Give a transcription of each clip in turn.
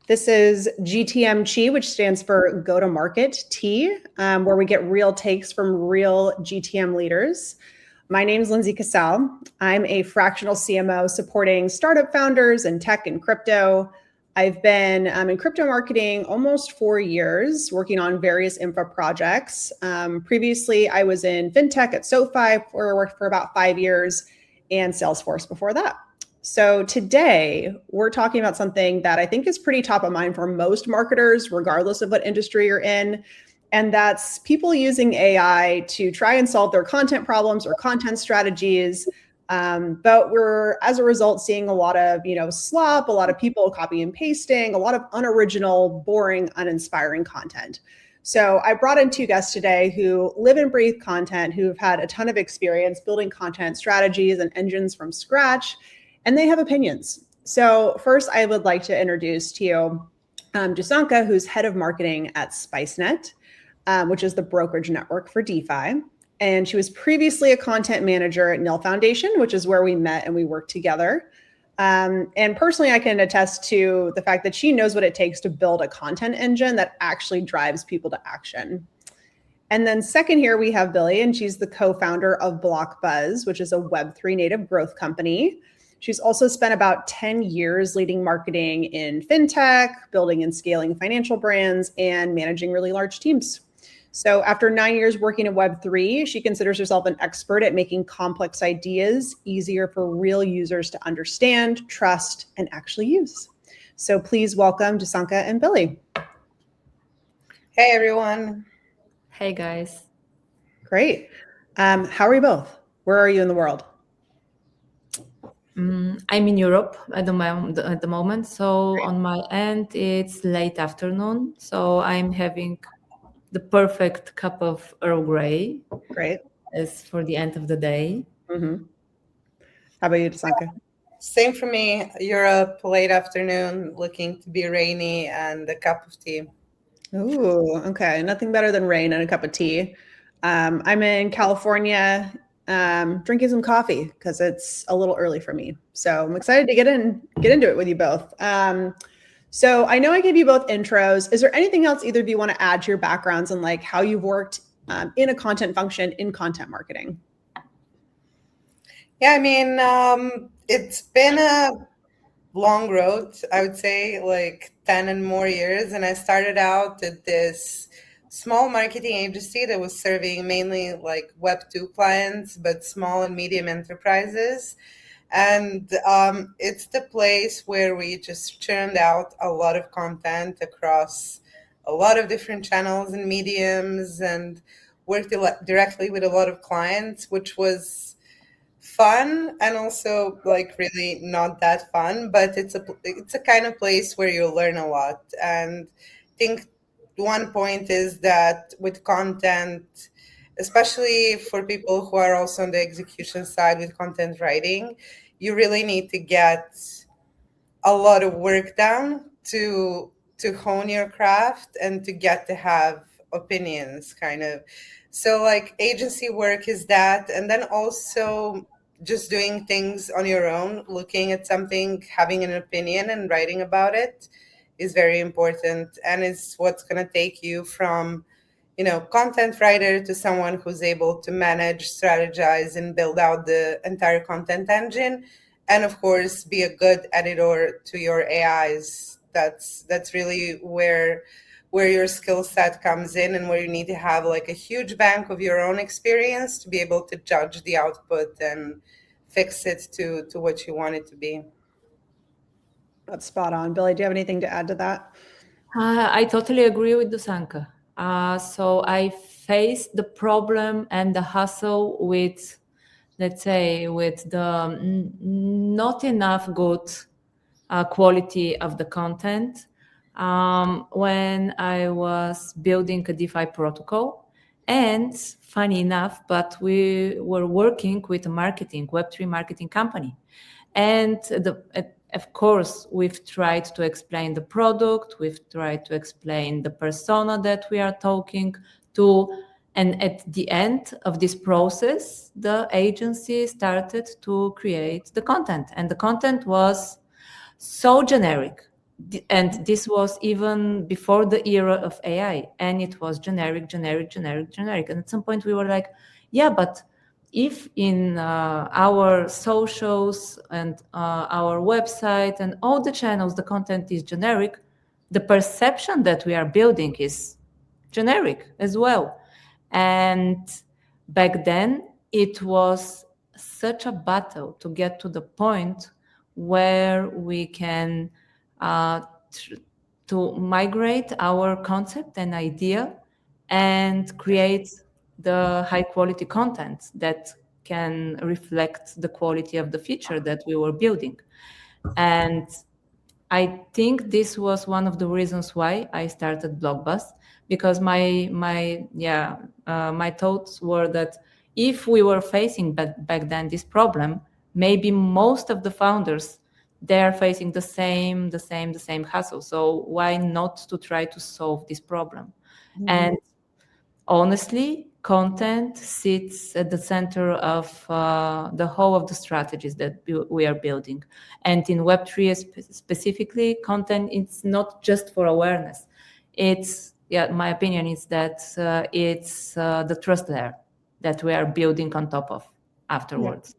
This is GTM-Chi, which stands for Go to Market T, where we get real takes from real GTM leaders. My name is Lindsay Casal. I'm a fractional CMO supporting startup founders in tech and crypto. I've been in crypto marketing almost 4 years, working on various infra projects. Previously, I was in fintech at SoFi, where I worked for about 5 years, and Salesforce before that. So today, we're talking about something that I think is pretty top of mind for most marketers, regardless of what industry you're in. And that's people using AI to try and solve their content problems or content strategies. But we're, as a result, seeing a lot of slop, a lot of people copy and pasting, a lot of unoriginal, boring, uninspiring content. So I brought in 2 guests today who live and breathe content, who've had a ton of experience building content strategies and engines from scratch, and they have opinions. So first, I would like to introduce to you Dusanka, who's head of marketing at Spicenet, which is the brokerage network for DeFi. And she was previously a content manager at Nil Foundation, which is where we met and we worked together. And personally, I can attest to the fact that she knows what it takes to build a content engine that actually drives people to action. And then second here, we have Billy, and she's the co-founder of BlockBuzz, which is a Web3 native growth company. She's also spent about 10 years leading marketing in fintech, building and scaling financial brands, and managing really large teams. So after 9 years working in Web3, she considers herself an expert at making complex ideas easier for real users to understand, trust, and actually use. So please welcome Dusanka and Billy. Hey, everyone. Hey, guys. Great. How are you both? Where are you in the world? I'm in Europe at the moment. So on my end, it's late afternoon. So I'm having the perfect cup of Earl Grey. Great. As for the end of the day. Mm-hmm. How about you, Dusanka? Same for me. Europe, late afternoon, looking to be rainy, and a cup of tea. Ooh, okay. Nothing better than rain and a cup of tea. I'm in California, drinking some coffee because it's a little early for me. So I'm excited to get into it with you both. So I know I gave you both intros. Is there anything else either of you want to add to your backgrounds and like how you've worked in a content function in content marketing? Yeah, I mean, it's been a long road, I would say, like 10 and more years. And I started out at this small marketing agency that was serving mainly like Web 2 clients, but small and medium enterprises. And it's the place where we just churned out a lot of content across a lot of different channels and mediums and worked directly with a lot of clients, which was fun and also like really not that fun, but it's a kind of place where you learn a lot. And I think one point is that with content, especially for people who are also on the execution side with content writing, you really need to get a lot of work done to hone your craft and to get to have opinions, kind of. So like agency work is that, and then also just doing things on your own, looking at something, having an opinion and writing about it is very important, and it's what's going to take you from content writer to someone who's able to manage, strategize, and build out the entire content engine, and of course be a good editor to your AIs. That's really where your skill set comes in, and where you need to have like a huge bank of your own experience to be able to judge the output and fix it to what you want it to be. That's spot on. Billy, do you have anything to add to that? I totally agree with Dusanka. So I faced the problem and the hustle with, let's say, with the not enough good quality of the content when I was building a DeFi protocol. And funny enough, but we were working with a Web3 marketing company. And of course, we've tried to explain the product, we've tried to explain the persona that we are talking to. And at the end of this process, the agency started to create the content. And the content was so generic and this was even before the era of AI, and it was generic. And at some point we were like, yeah, but if in our socials and our website and all the channels, the content is generic, the perception that we are building is generic as well. And back then, it was such a battle to get to the point where we can to migrate our concept and idea and create the high quality content that can reflect the quality of the feature that we were building. And I think this was one of the reasons why I started BlockBuzz, because my thoughts were that if we were facing back then this problem, maybe most of the founders, they're facing the same hassle. So why not to try to solve this problem? Mm-hmm. And honestly, content sits at the center of the whole of the strategies that we are building. And in Web3 specifically, content, it's not just for awareness. It's, my opinion is that it's the trust layer that we are building on top of afterwards.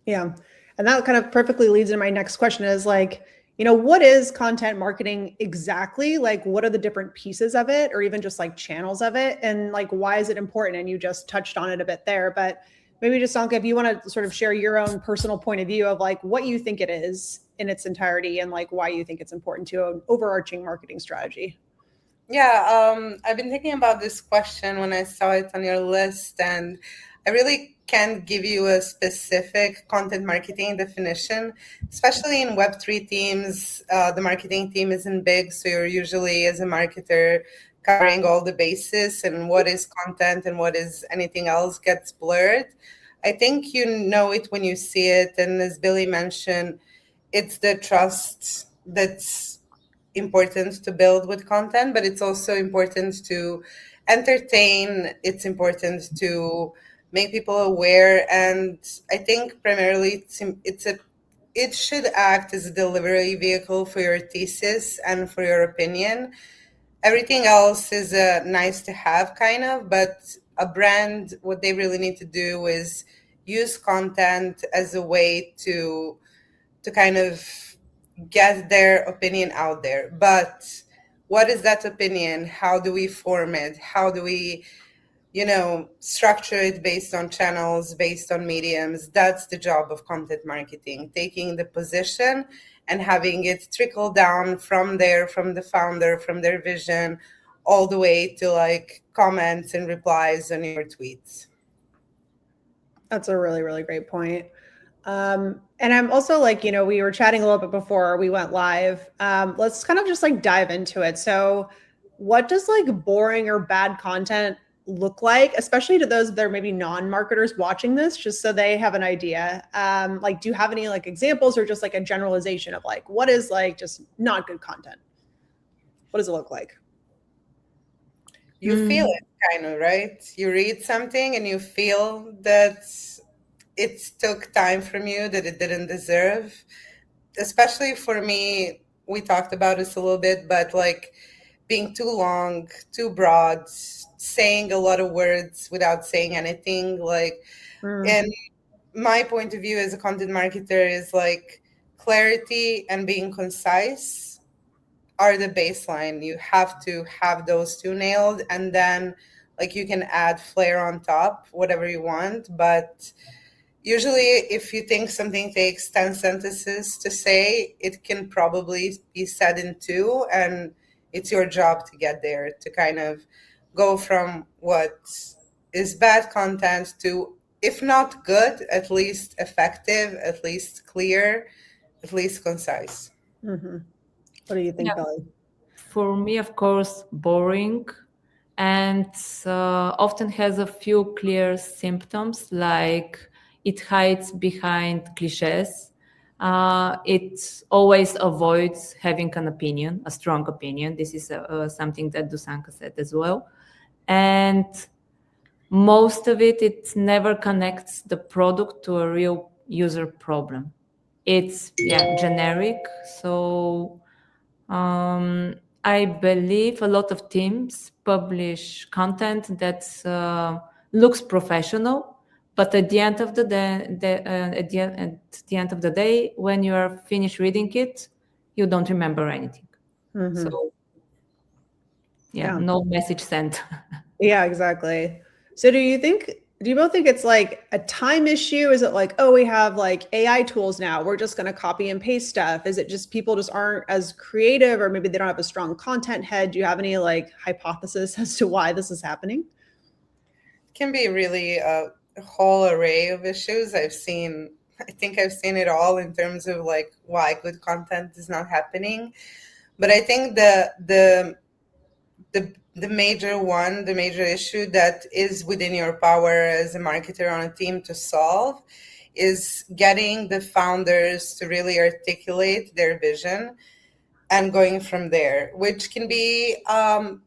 Yeah. And that kind of perfectly leads into my next question is like, what is content marketing exactly? Like, what are the different pieces of it, or even just like channels of it? And like, why is it important? And you just touched on it a bit there, but maybe just Dusanka, if you want to sort of share your own personal point of view of like what you think it is in its entirety and like why you think it's important to an overarching marketing strategy. Yeah, I've been thinking about this question when I saw it on your list, and I really can't give you a specific content marketing definition, especially in Web3 teams. The marketing team isn't big, so you're usually, as a marketer, covering all the bases, and what is content and what is anything else gets blurred. I think you know it when you see it, and as Billy mentioned, it's the trust that's important to build with content, but it's also important to entertain. It's important to make people aware, and I think primarily it should act as a delivery vehicle for your thesis and for your opinion. Everything else is a nice to have kind of, but a brand, what they really need to do is use content as a way to kind of get their opinion out there. But what is that opinion? How do we form it? How do we, structure it based on channels, based on mediums? That's the job of content marketing, taking the position and having it trickle down from there, from the founder, from their vision, all the way to like comments and replies on your tweets. That's a really, really great point. And I'm also like, we were chatting a little bit before we went live. Let's kind of just like dive into it. So what does like boring or bad content look like, especially to those that are maybe non-marketers watching this, just so they have an idea? Like, do you have any like examples or just like a generalization of like, what is like just not good content? What does it look like? You feel it kind of, right? You read something and you feel that it took time from you that it didn't deserve. Especially for me, we talked about this a little bit, but like being too long, too broad, saying a lot of words without saying anything. Like, and my point of view as a content marketer is like clarity and being concise are the baseline. You have to have those two nailed, and then like you can add flair on top, whatever you want. But usually, if you think something takes 10 sentences to say, it can probably be said in 2, and it's your job to get there, to kind of go from what is bad content to, if not good, at least effective, at least clear, at least concise. Mm-hmm. What do you think, Billy? For me, of course, boring, and often has a few clear symptoms, like it hides behind cliches. It always avoids having an opinion, a strong opinion. This is something that Dusanka said as well. And most of it never connects the product to a real user problem. It's generic. So I believe a lot of teams publish content that looks professional, but at the end of the day, when you are finished reading it, you don't remember anything. So, Yeah. no message sent. Yeah, exactly. So do you both think it's like a time issue? Is it like, oh, we have like AI tools now, we're just going to copy and paste stuff? Is it just people just aren't as creative, or maybe they don't have a strong content head? Do you have any like hypothesis as to why this is happening? Can be really a whole array of issues. I think I've seen it all in terms of like why good content is not happening. But I think the major issue that is within your power as a marketer on a team to solve is getting the founders to really articulate their vision and going from there, which can be an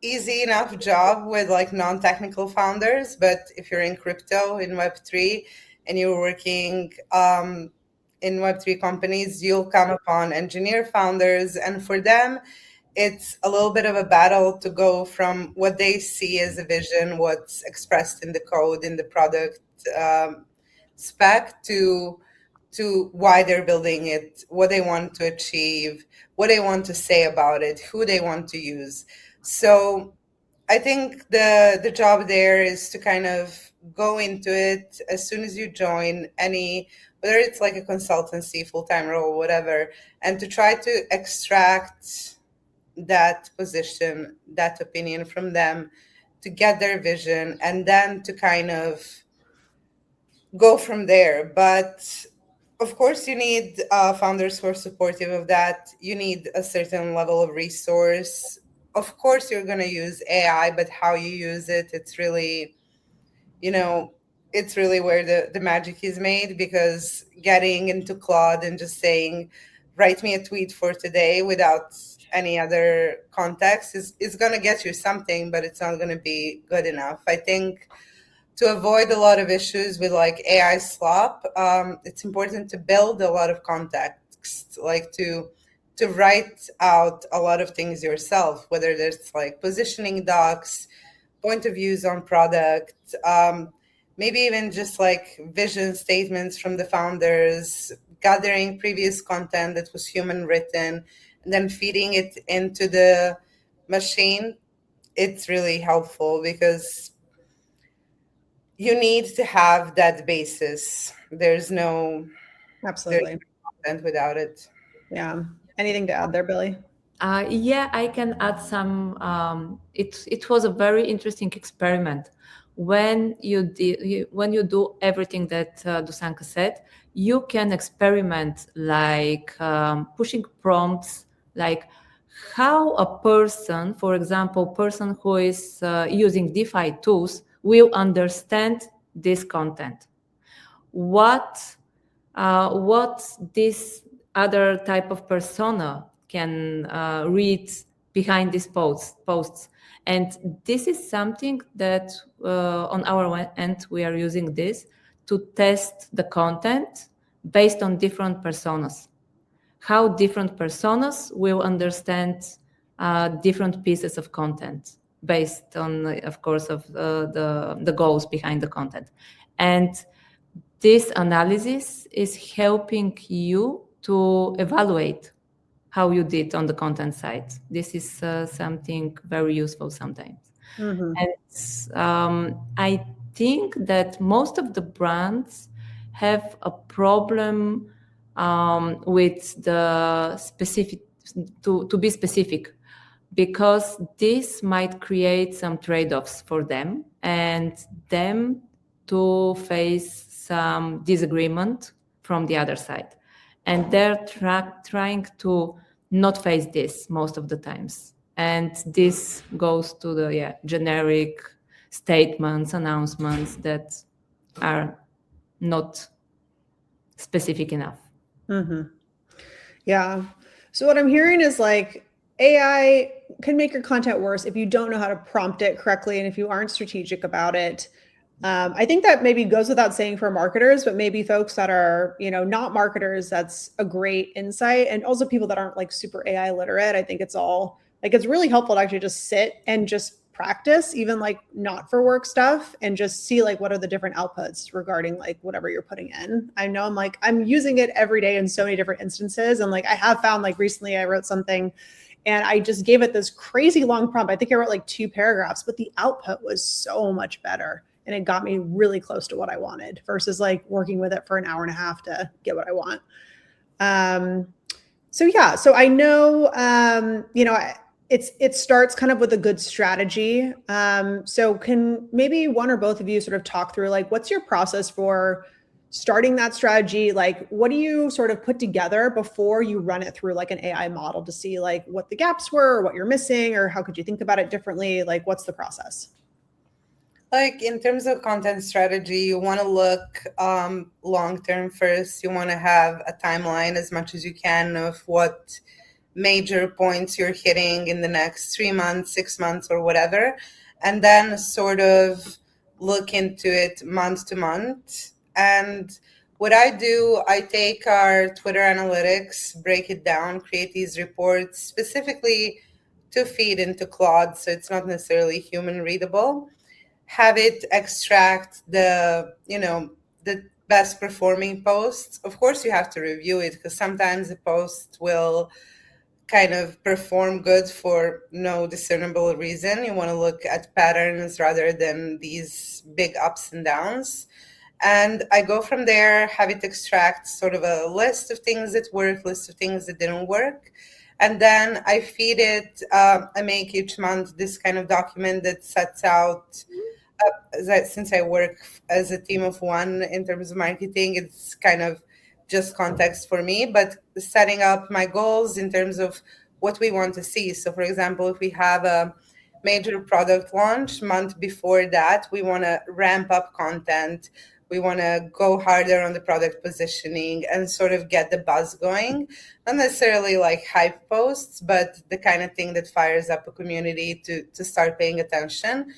easy enough job with like non-technical founders. But if you're in crypto, in Web3, and you're working in Web3 companies, you'll come upon engineer founders, and for them, it's a little bit of a battle to go from what they see as a vision, what's expressed in the code, in the product spec, to why they're building it, what they want to achieve, what they want to say about it, who they want to use. So I think the job there is to kind of go into it as soon as you join whether it's like a consultancy, full-time role, whatever, and to try to extract that position, that opinion from them, to get their vision, and then to kind of go from there. But of course, you need founders who are supportive of that. You need a certain level of resource. Of course, you're going to use AI, but how you use it, it's really where the magic is made, because getting into Claude and just saying, write me a tweet for today without any other context is going to get you something, but it's not going to be good enough. I think to avoid a lot of issues with like AI slop, it's important to build a lot of context, like to write out a lot of things yourself, whether there's like positioning docs, point of views on product, maybe even just like vision statements from the founders, gathering previous content that was human written, and then feeding it into the machine. It's really helpful because you need to have that basis. There's no content without it. Yeah. Anything to add there, Billy? Yeah, I can add some. It was a very interesting experiment. When you do everything that Dusanka said, you can experiment like pushing prompts, like how a person, for example, person who is using DeFi tools will understand this content. What this other type of persona can read behind these posts. And this is something that on our end, we are using this to test the content based on different personas. How different personas will understand different pieces of content based on, of course, of the goals behind the content. And this analysis is helping you to evaluate how you did on the content side. This is something very useful sometimes. Mm-hmm. And I think that most of the brands have a problem with the specific, to be specific, because this might create some trade-offs for them and them to face some disagreement from the other side. And they're trying to not face this most of the times. And this goes to the generic statements, announcements that are not specific enough. Mm-hmm. Yeah. So what I'm hearing is like AI can make your content worse if you don't know how to prompt it correctly and if you aren't strategic about it. I think that maybe goes without saying for marketers, but maybe folks that are, not marketers, that's a great insight. And also people that aren't like super AI literate. I think it's all like, it's really helpful to actually just sit and just practice, even like not for work stuff, and just see like what are the different outputs regarding like whatever you're putting in. I know I'm using it every day in so many different instances. And like I have found like recently I wrote something and I just gave it this crazy long prompt. I think I wrote like 2 paragraphs, but the output was so much better. And it got me really close to what I wanted versus like working with it for an hour and a half to get what I want. So I know, it starts kind of with a good strategy. So can maybe one or both of you sort of talk through like, what's your process for starting that strategy? Like, what do you sort of put together before you run it through like an AI model to see like what the gaps were, or what you're missing, or how could you think about it differently? Like, what's the process? Like in terms of content strategy, you want to look long-term first. You want to have a timeline as much as you can of what major points you're hitting in the next 3 months, 6 months, or whatever. And then sort of look into it month to month. And what I do, I take our Twitter analytics, break it down, create these reports specifically to feed into Claude, so it's not necessarily human readable. Have it extract the best performing posts. Of course, you have to review it because sometimes the post will kind of perform good for no discernible reason. You want to look at patterns rather than these big ups and downs. And I go from there, have it extract sort of a list of things that worked, list of things that didn't work. And then I feed it, I make each month this kind of document that sets out, since I work as a team of one in terms of marketing, it's kind of just context for me, but setting up my goals in terms of what we want to see. So for example, if we have a major product launch month before that, we want to ramp up content. We want to go harder on the product positioning and sort of get the buzz going. Not necessarily like hype posts, but the kind of thing that fires up a community to start paying attention.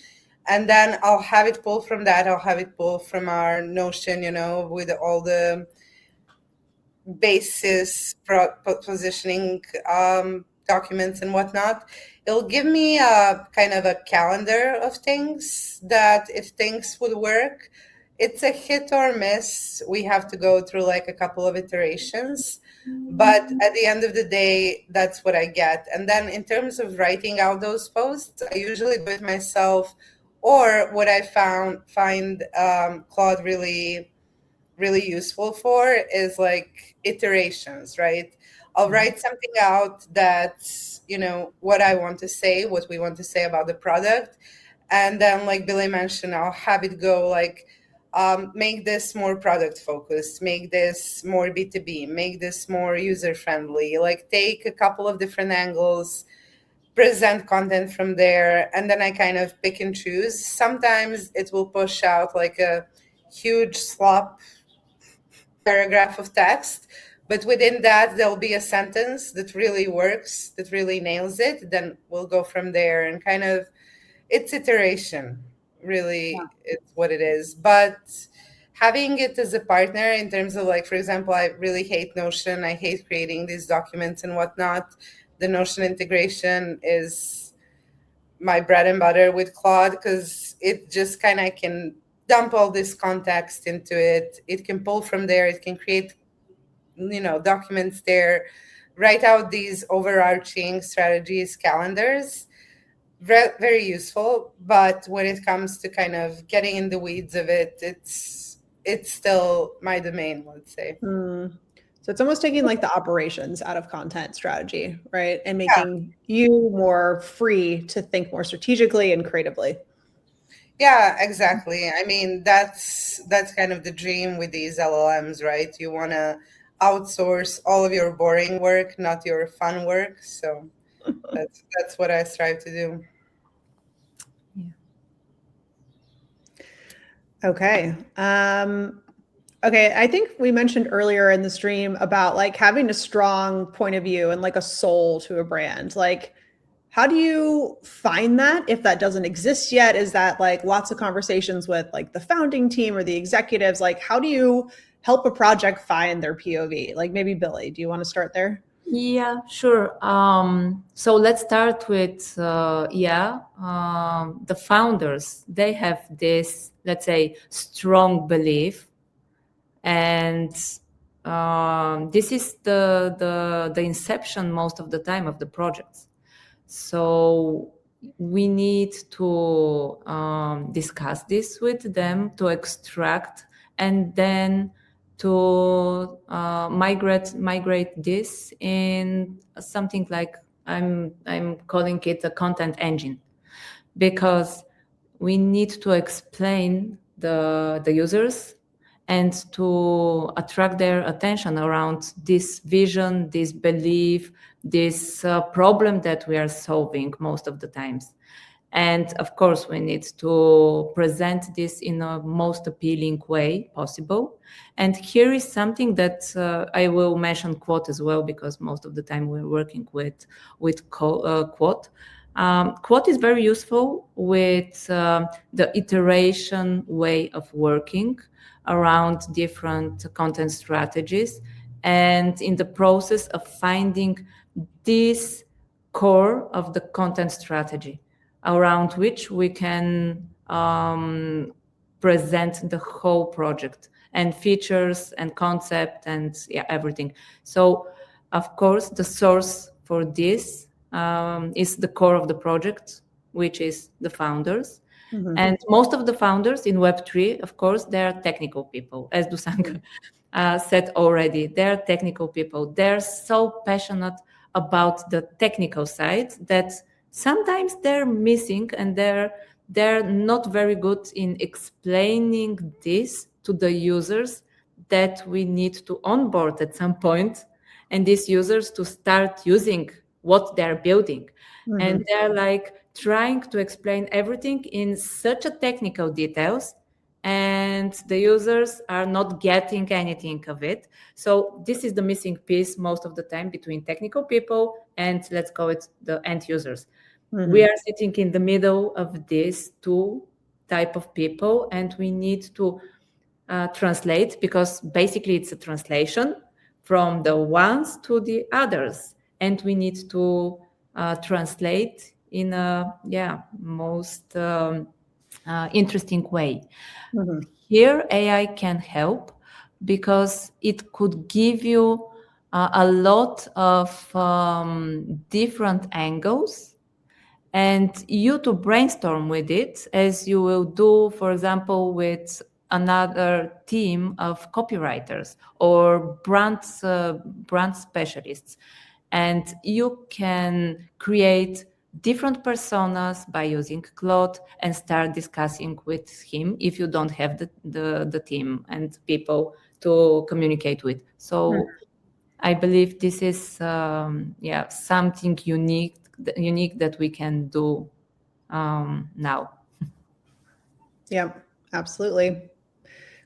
And then I'll have it pulled from that. I'll have it pulled from our Notion, with all the basis positioning documents and whatnot. It'll give me a kind of a calendar of things that if things would work, it's a hit or miss. We have to go through like a couple of iterations. But at the end of the day, that's what I get. And then in terms of writing out those posts, I usually do it myself. Or what I find Claude really, really useful for is like iterations, right? I'll write something out that's, what I want to say, what we want to say about the product. And then like Billy mentioned, I'll have it go like, make this more product focused, make this more B2B, make this more user friendly, like take a couple of different angles, present content from there, and then I kind of pick and choose. Sometimes it will push out like a huge slop paragraph of text, but within that there'll be a sentence that really works, that really nails it. Then we'll go from there, and kind of it's iteration, really. Yeah. It's what it is. But having it as a partner in terms of like, for example, I really hate Notion. I hate creating these documents and whatnot. The Notion integration is my bread and butter with Claude because it just kind of can dump all this context into it. It can pull from there. It can create, documents there, write out these overarching strategies, calendars. Very useful. But when it comes to kind of getting in the weeds of it, it's still my domain, let's say. So it's almost taking like the operations out of content strategy, right? And making you more free to think more strategically and creatively. Yeah, exactly. I mean, that's kind of the dream with these LLMs, right? You want to outsource all of your boring work, not your fun work. So that's what I strive to do. Yeah. Okay. Okay, I think we mentioned earlier in the stream about like having a strong point of view and like a soul to a brand. Like, How do you find that if that doesn't exist yet? Is that like lots of conversations with like the founding team or the executives? Like, how do you help a project find their POV? Like maybe Billy, do you want to start there? Yeah, sure. So let's start with the founders. They have this, let's say, strong belief, and this is the inception most of the time of the projects. So we need to discuss this with them to extract, and then to migrate this in something like I'm calling it a content engine, because we need to explain the users and to attract their attention around this vision, this belief, this problem that we are solving most of the times. And of course, we need to present this in a most appealing way possible. And here is something that I will mention quote as well, because most of the time we're working with quote. Quote is very useful with the iteration way of working around different content strategies, and in the process of finding this core of the content strategy around which we can present the whole project and features and concept and everything. So of course the source for this is the core of the project, which is the founders. Mm-hmm. And most of the founders in Web3, of course, they are technical people, as Dusanka said already. They're technical people. They're so passionate about the technical side that sometimes they're missing, and they're not very good in explaining this to the users that we need to onboard at some point, and these users to start using what they're building. Mm-hmm. And they're like trying to explain everything in such a technical details, and the users are not getting anything of it. So this is the missing piece most of the time between technical people and, let's call it, the end users. Mm-hmm. We are sitting in the middle of these two type of people, and we need to translate, because basically it's a translation from the ones to the others, and we need to translate in a most interesting way. Mm-hmm. Here AI can help, because it could give you a lot of different angles, and you to brainstorm with it, as you will do, for example, with another team of copywriters or brand specialists. And you can create different personas by using Claude and start discussing with him if you don't have the team and people to communicate with. So I believe this is something unique that we can do now. Yeah, absolutely.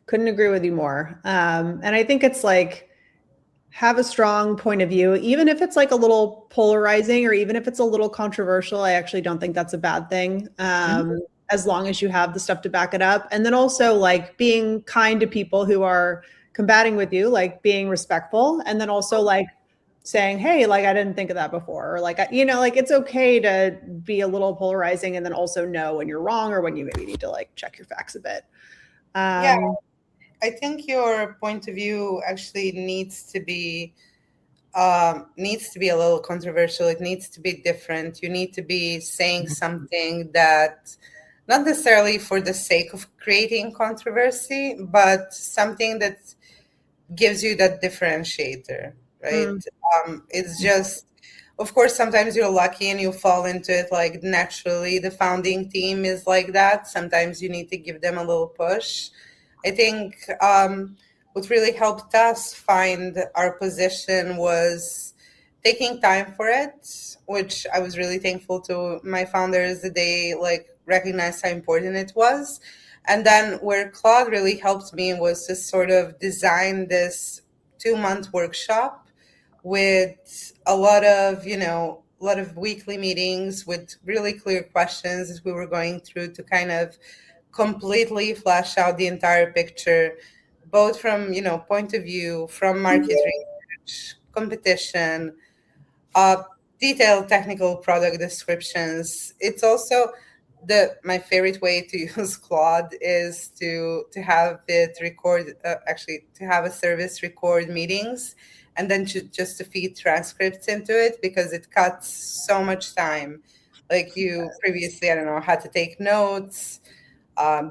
Couldn't agree with you more. And I think it's like, have a strong point of view, even if it's like a little polarizing or even if it's a little controversial. I actually don't think that's a bad thing, as long as you have the stuff to back it up. And then also like being kind to people who are combating with you, like being respectful, and then also like saying, hey, like, I didn't think of that before, or like, you know, like it's okay to be a little polarizing and then also know when you're wrong or when you maybe need to like check your facts a bit. I think your point of view actually needs to be a little controversial. It needs to be different. You need to be saying something that, not necessarily for the sake of creating controversy, but something that gives you that differentiator, right? It's just, of course, sometimes you're lucky and you fall into it like naturally. The founding team is like that. Sometimes you need to give them a little push. I think what really helped us find our position was taking time for it, which I was really thankful to my founders that they like recognized how important it was. And then where Claude really helped me was to sort of design this 2-month workshop with a lot of, a lot of weekly meetings with really clear questions as we were going through to kind of completely flesh out the entire picture, both from, point of view, from market research, competition, uh, detailed technical product descriptions. It's also my favorite way to use Claude is to have it record, actually to have a service record meetings and then just to feed transcripts into it, because it cuts so much time. Like you previously, I don't know, had to take notes,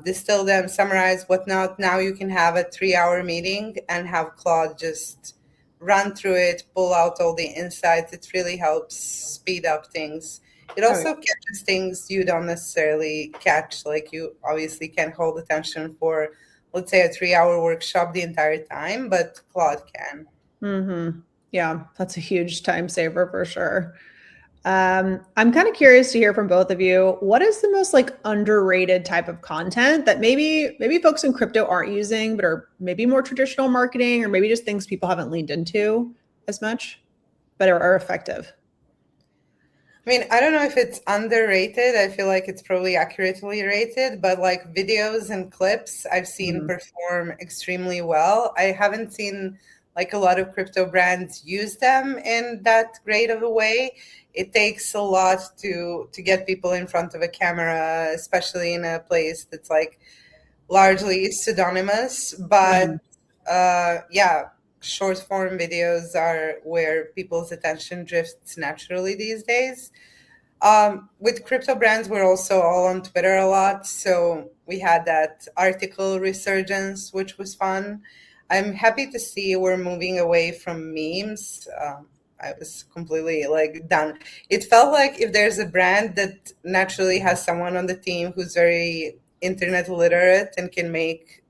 distill them, summarize, whatnot. Now you can have a 3-hour meeting and have Claude just run through it, pull out all the insights. It really helps speed up things. It also catches things you don't necessarily catch. Like you obviously can't hold attention for, let's say, a 3-hour workshop the entire time, but Claude can. Mm-hmm. Yeah, that's a huge time saver for sure. I'm kind of curious to hear from both of you. What is the most like underrated type of content that maybe folks in crypto aren't using, but are maybe more traditional marketing, or maybe just things people haven't leaned into as much, but are effective? I mean, I don't know if it's underrated. I feel like it's probably accurately rated, but like videos and clips I've seen perform extremely well. I haven't seen like a lot of crypto brands use them in that great of a way. It takes a lot to get people in front of a camera, especially in a place that's like largely pseudonymous. But yeah, short form videos are where people's attention drifts naturally these days. With crypto brands, we're also all on Twitter a lot. So we had that article resurgence, which was fun. I'm happy to see we're moving away from memes. I was completely like done. It felt like if there's a brand that naturally has someone on the team who's very internet literate and can make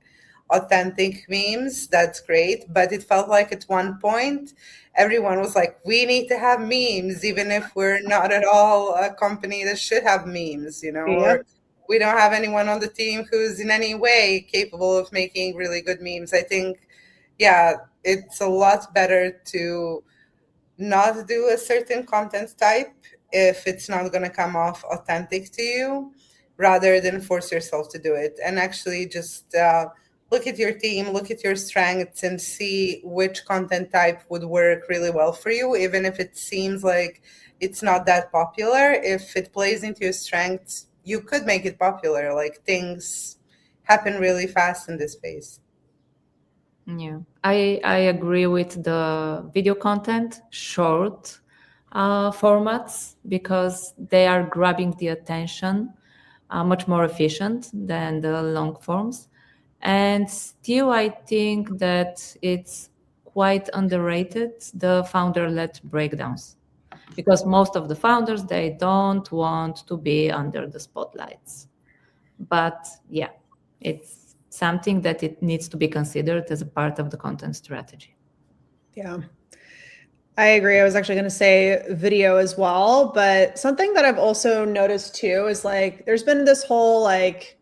authentic memes, that's great. But it felt like at one point, everyone was like, we need to have memes, even if we're not at all a company that should have memes, or we don't have anyone on the team who's in any way capable of making really good memes. I think, yeah, it's a lot better to not do a certain content type if it's not going to come off authentic to you, rather than force yourself to do it. And actually just look at your team, look at your strengths, and see which content type would work really well for you, even if it seems like it's not that popular. If it plays into your strengths, you could make it popular. Like things happen really fast in this space. Yeah, I agree with the video content, short formats, because they are grabbing the attention much more efficient than the long forms. And still, I think that it's quite underrated, the founder-led breakdowns, because most of the founders, they don't want to be under the spotlights. But yeah, it's something that it needs to be considered as a part of the content strategy. Yeah, I agree. I was actually going to say video as well, but something that I've also noticed too is like there's been this whole like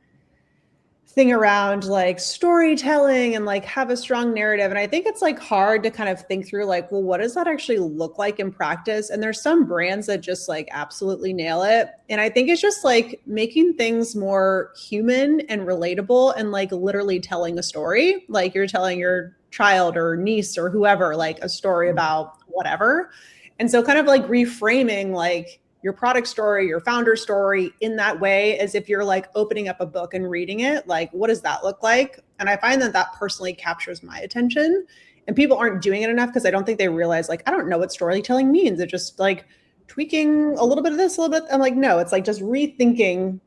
thing around like storytelling and like have a strong narrative. And I think it's like hard to kind of think through like, well, what does that actually look like in practice? And there's some brands that just like absolutely nail it. And I think it's just like making things more human and relatable and like literally telling a story. Like you're telling your child or niece or whoever like a story about whatever. And so kind of like reframing like your product story, your founder story in that way, as if you're like opening up a book and reading it, like, what does that look like? And I find that personally captures my attention, and people aren't doing it enough because I don't think they realize, like, I don't know what storytelling means. It's just like tweaking a little bit of this, a little bit. I'm like, no, it's like just rethinking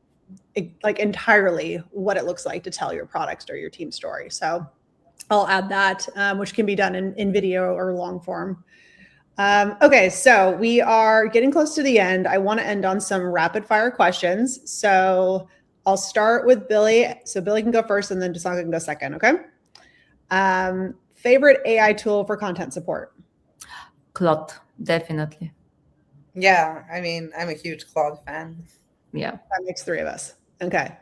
like entirely what it looks like to tell your product or your team story. So I'll add that, which can be done in video or long form. Okay, so we are getting close to the end. I want to end on some rapid fire questions. So I'll start with Billy. So Billy can go first and then Dusanka can go second, okay? Favorite AI tool for content support? Claude, definitely. Yeah, I mean, I'm a huge Claude fan. Yeah. That makes 3 of us. Okay.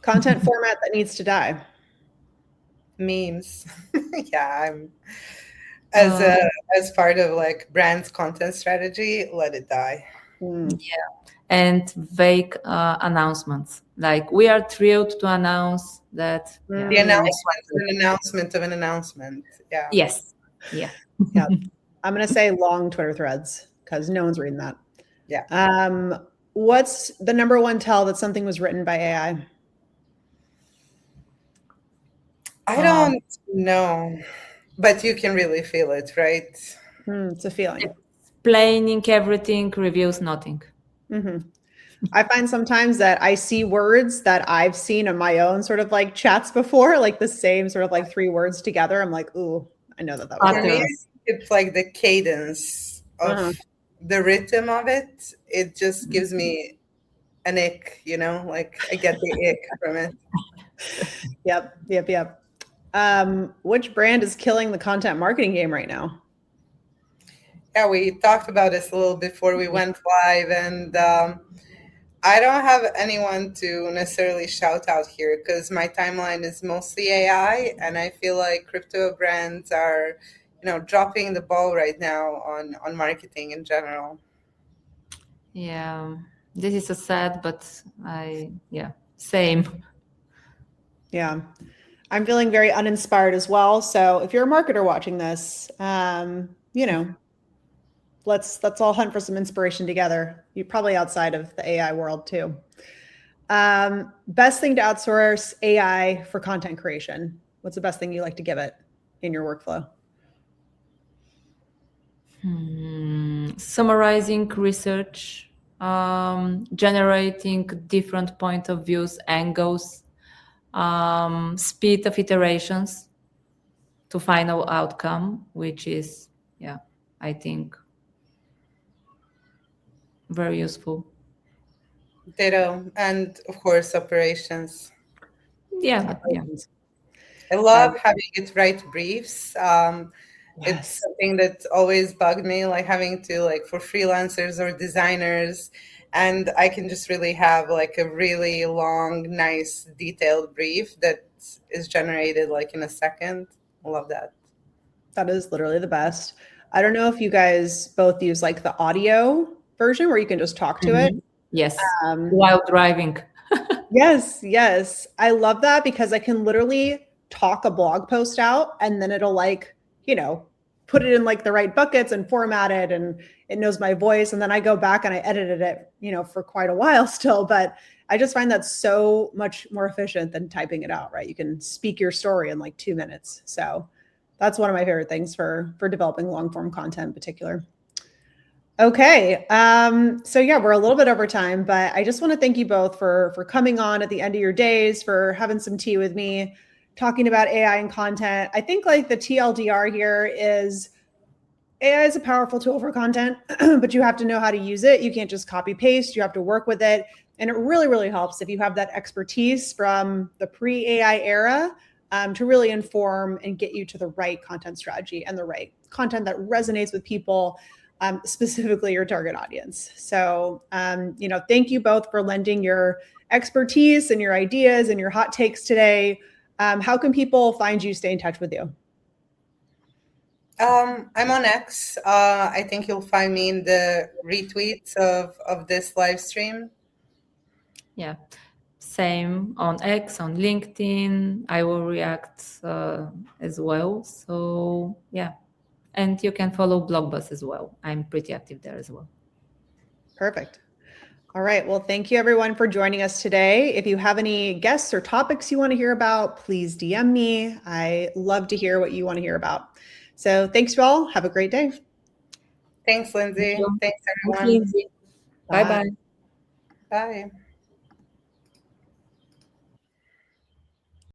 Content format that needs to die? Memes. Yeah, I'm as part of like brand's content strategy, let it die. And vague announcements. Like, we are thrilled to announce that. The announcement of an announcement of an announcement. Yeah. Yes. Yeah. Yeah. I'm going to say long Twitter threads because no one's reading that. Yeah. What's the number one tell that something was written by AI? I don't know, but you can really feel it, right? It's a feeling. Explaining everything reveals nothing. I find sometimes that I see words that I've seen in my own sort of like chats before, like the same sort of like 3 words together. I'm like, ooh, I know that was For me, it's like the cadence of the rhythm of it. It just gives me an ick, like I get the ick from it. Yep. Which brand is killing the content marketing game right now? Yeah, we talked about this a little before we went live, and I don't have anyone to necessarily shout out here because my timeline is mostly AI, and I feel like crypto brands are, dropping the ball right now on marketing in general. Yeah, this is a sad, but same. Yeah. I'm feeling very uninspired as well. So if you're a marketer watching this, let's all hunt for some inspiration together. You're probably outside of the AI world too. Best thing to outsource AI for content creation. What's the best thing you like to give it in your workflow? Summarizing research, generating different point of views, angles, speed of iterations to final outcome, which is, I think, very useful. Ditto. And of course, operations. Yeah. I love having it write briefs. Yes. It's something that always bugged me, like having to, for freelancers or designers, and I can just really have like a really long, nice, detailed brief that is generated in a second. I love that. That is literally the best. I don't know if you guys both use like the audio version where you can just talk to it. Yes. While driving. Yes. I love that because I can literally talk a blog post out and then it'll put it in like the right buckets and format it, and it knows my voice. And then I go back and I edited it, for quite a while still, but I just find that so much more efficient than typing it out, right? You can speak your story in like 2 minutes. So that's one of my favorite things for developing long form content in particular. Okay. So yeah, we're a little bit over time, but I just want to thank you both for coming on at the end of your days, for having some tea with me, talking about AI and content. I think like the TLDR here is AI is a powerful tool for content, but you have to know how to use it. You can't just copy paste, you have to work with it. And it really, really helps if you have that expertise from the pre-AI era to really inform and get you to the right content strategy and the right content that resonates with people, specifically your target audience. So, thank you both for lending your expertise and your ideas and your hot takes today. How can people find you, stay in touch with you? I'm on X. I think you'll find me in the retweets of this live stream. Yeah. Same on X, on LinkedIn. I will react as well. So yeah. And you can follow BlockBuzz as well. I'm pretty active there as well. Perfect. All right. Well, thank you everyone for joining us today. If you have any guests or topics you want to hear about, please DM me. I love to hear what you want to hear about. So thanks you all. Have a great day. Thanks, Lindsay. Thanks, everyone. Thanks, Lindsay. Bye-bye. Bye.